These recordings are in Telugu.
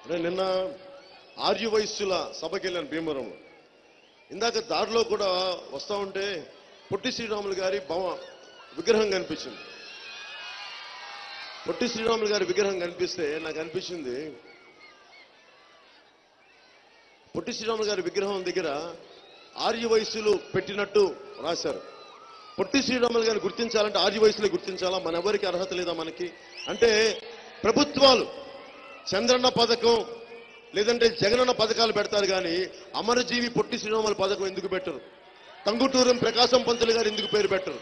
నేను నిన్న ఆర్య వైశ్యుల సభకి వెళ్ళాను భీమవరంలో. ఇందాక దారిలో కూడా వస్తూ ఉంటే పొట్టి శ్రీరాములు గారి విగ్రహం కనిపించింది. పొట్టి శ్రీరాములు గారి విగ్రహం కనిపిస్తే నాకు అనిపించింది, పొట్టి శ్రీరాములు గారి విగ్రహం దగ్గర ఆర్య వయస్సులు పెట్టినట్టు రాశారు. పొట్టి శ్రీరాములు గారిని గుర్తించాలంటే ఆర్య వయసులే గుర్తించాలా? మన ఎవరికి అర్హత లేదా మనకి? అంటే ప్రభుత్వాలు చంద్రన్న పథకం లేదంటే జగనన్న పథకాలు పెడతారు కానీ అమరజీవి పొట్టి శ్రీరాముల పథకం ఎందుకు పెట్టరు? టంగుటూరం ప్రకాశం పంతులు గారు ఎందుకు పేరు పెట్టరు?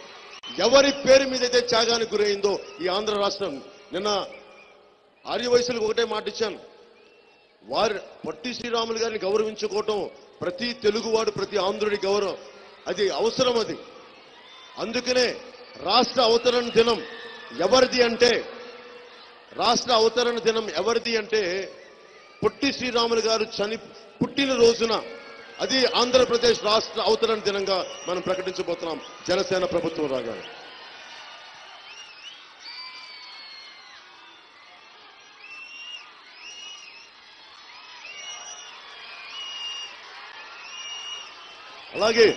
ఎవరి పేరు మీద అయితే త్యాగానికి గురైందో ఈ ఆంధ్ర రాష్ట్రం. నిన్న ఆర్య వయసులకు ఒకటే మాట ఇచ్చాను, వారు పొట్టి శ్రీరాములు గారిని గౌరవించుకోవటం ప్రతి తెలుగువాడు ప్రతి ఆంధ్రుడి గౌరవం, అది అవసరం. అది అందుకనే రాష్ట్ర అవతరణ దినం ఎవరిది అంటే పొట్టి శ్రీరాములు గారు పుట్టిన రోజున అది ఆంధ్రప్రదేశ్ రాష్ట్ర అవతరణ దినంగా మనం ప్రకటించబోతున్నాం జనసేన ప్రభుత్వం రాగానే. అలాగే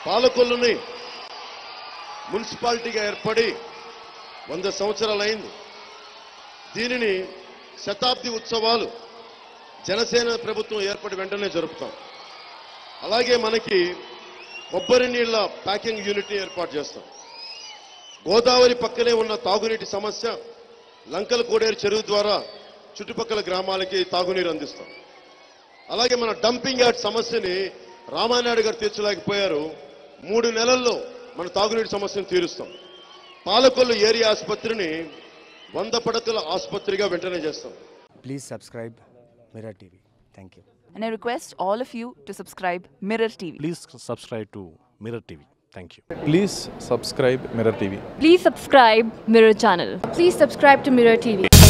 పాలకొల్లుని మున్సిపాలిటీగా ఏర్పడి 100 సంవత్సరాలైంది. దీనిని శతాబ్ది ఉత్సవాలు జనసేన ప్రభుత్వం ఏర్పడి వెంటనే జరుపుతాం. అలాగే మనకి కొబ్బరి నీళ్ల ప్యాకింగ్ యూనిట్ని ఏర్పాటు చేస్తాం. గోదావరి పక్కనే ఉన్న తాగునీటి సమస్య లంకల కోడేరు చెరువు ద్వారా చుట్టుపక్కల గ్రామాలకి తాగునీరు అందిస్తాం. అలాగే మన డంపింగ్ యార్డ్ సమస్యని రామానాయుడు గారు తీర్చలేకపోయారు. 3 నెలల్లో మన తాగునీటి సమస్యను తీరుస్తాం. పాలకొల్లు ఏరియా ఆసుపత్రిని 100 పడకల ఆసుపత్రిగా వెంటనే చేస్తాం. Please subscribe Mirror TV. Thank you. And I request all of you to subscribe Mirror TV. Please subscribe to Mirror TV. Thank you. Please subscribe Mirror TV. Please subscribe Mirror channel. Please subscribe to Mirror TV.